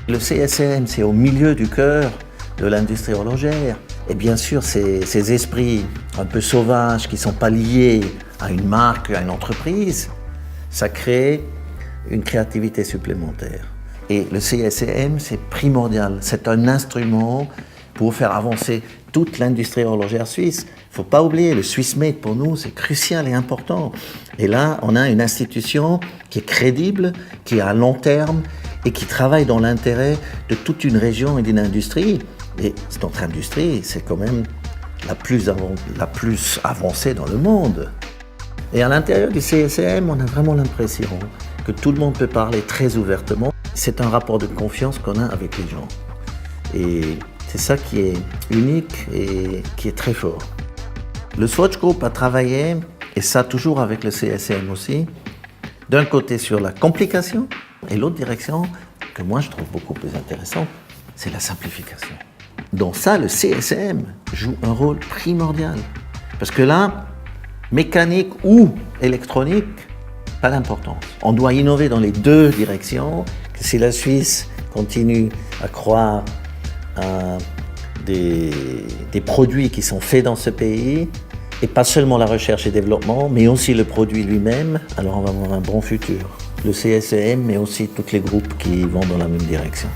Le CSM, c'est au milieu du cœur de l'industrie horlogère. Et bien sûr, ces esprits un peu sauvages qui ne sont pas liés à une marque, à une entreprise, ça crée une créativité supplémentaire. Et le CSM, c'est primordial. C'est un instrument pour faire avancer toute l'industrie horlogère suisse. Il ne faut pas oublier, le Swiss Made, pour nous, c'est crucial et important. Et là, on a une institution qui est crédible, qui est à long terme et qui travaille dans l'intérêt de toute une région et d'une industrie. Et notre industrie, c'est quand même la plus avancée dans le monde. Et à l'intérieur du CSM, on a vraiment l'impression que tout le monde peut parler très ouvertement. C'est un rapport de confiance qu'on a avec les gens. Et c'est ça qui est unique et qui est très fort. Le Swatch Group a travaillé, et ça toujours avec le CSM aussi, d'un côté sur la complication, et l'autre direction, que moi je trouve beaucoup plus intéressante, c'est la simplification. Dans ça, le CSM joue un rôle primordial. Parce que là, mécanique ou électronique, pas d'importance. On doit innover dans les deux directions. Si la Suisse continue à croire à des produits qui sont faits dans ce pays, et pas seulement la recherche et développement, mais aussi le produit lui-même, alors on va avoir un bon futur. Le CSM, mais aussi tous les groupes qui vont dans la même direction.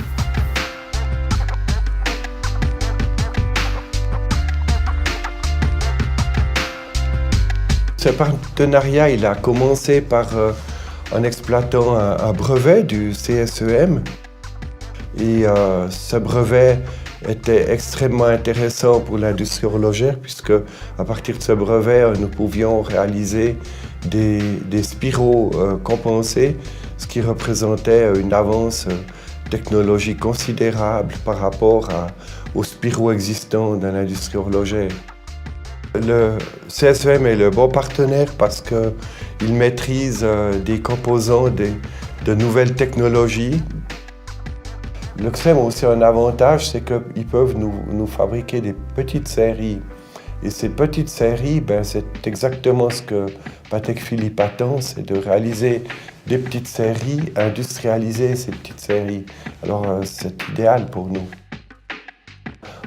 Ce partenariat, il a commencé en exploitant un brevet du CSEM. Et ce brevet était extrêmement intéressant pour l'industrie horlogère puisque à partir de ce brevet, nous pouvions réaliser des spiraux compensés, ce qui représentait une avance technologique considérable par rapport aux spiraux existants dans l'industrie horlogère. Le CSEM est le bon partenaire parce qu'il maîtrise des composants de nouvelles technologies. Le CSEM a aussi un avantage, c'est qu'ils peuvent nous fabriquer des petites séries. Et ces petites séries, c'est exactement ce que Patek Philippe attend, c'est de réaliser des petites séries, industrialiser ces petites séries. Alors c'est idéal pour nous.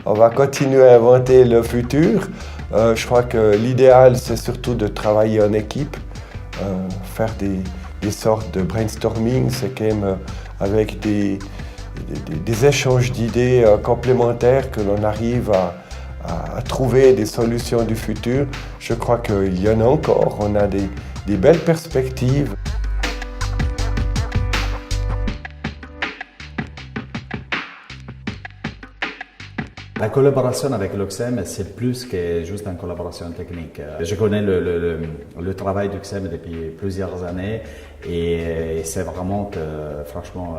On va continuer à inventer le futur. Je crois que l'idéal, c'est surtout de travailler en équipe, faire des sortes de brainstorming, c'est quand même avec des échanges d'idées complémentaires que l'on arrive à trouver des solutions du futur. Je crois qu'il y en a encore, on a des belles perspectives. La collaboration avec l'OCSEM, c'est plus que juste une collaboration technique. Je connais le travail du CSEM depuis plusieurs années et c'est vraiment, franchement,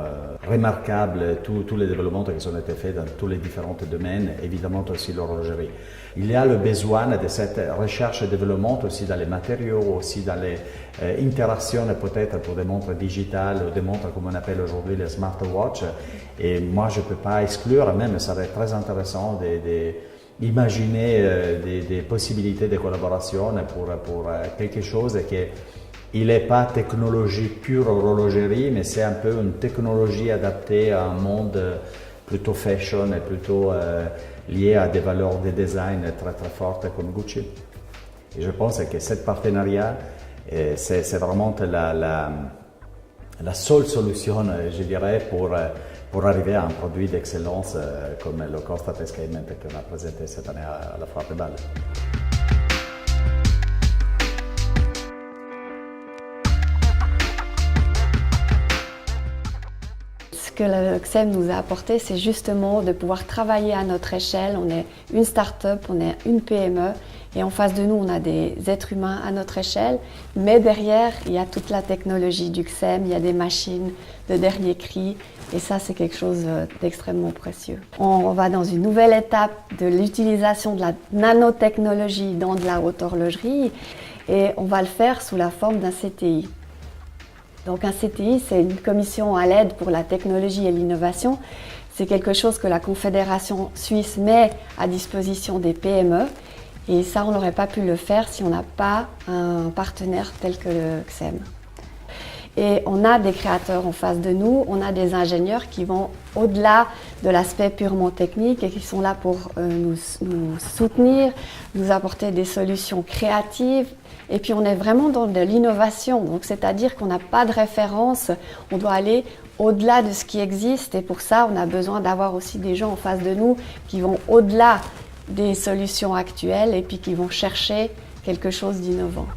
remarquable tous les développements qui ont été faits dans tous les différents domaines, évidemment aussi l'horlogerie. Il y a le besoin de cette recherche et développement aussi dans les matériaux, aussi dans les interactions peut-être pour des montres digitales ou des montres comme on appelle aujourd'hui les smartwatches. Et moi, je ne peux pas exclure, même ça va être très intéressant d'imaginer des possibilités de collaboration pour quelque chose qui n'est pas technologie pure horlogerie, mais c'est un peu une technologie adaptée à un monde plutôt fashion et plutôt lié à des valeurs de design très très fortes comme Gucci. Et je pense que ce partenariat, c'est vraiment la seule solution, je dirais, pour arriver à un produit d'excellence comme le Costa Escapement qu'on a présenté cette année à la Foire des Balles. Ce que le CSEM nous a apporté, c'est justement de pouvoir travailler à notre échelle. On est une start-up, on est une PME et en face de nous, on a des êtres humains à notre échelle. Mais derrière, il y a toute la technologie du CSEM, il y a des machines de dernier cri et ça, c'est quelque chose d'extrêmement précieux. On va dans une nouvelle étape de l'utilisation de la nanotechnologie dans de la haute horlogerie et on va le faire sous la forme d'un CTI. Donc un CTI, c'est une commission à l'aide pour la technologie et l'innovation. C'est quelque chose que la Confédération suisse met à disposition des PME. Et ça, on n'aurait pas pu le faire si on n'a pas un partenaire tel que le CSEM. Et on a des créateurs en face de nous, on a des ingénieurs qui vont au-delà de l'aspect purement technique et qui sont là pour nous soutenir, nous apporter des solutions créatives. Et puis on est vraiment dans de l'innovation, donc c'est-à-dire qu'on n'a pas de référence, on doit aller au-delà de ce qui existe et pour ça on a besoin d'avoir aussi des gens en face de nous qui vont au-delà des solutions actuelles et puis qui vont chercher quelque chose d'innovant.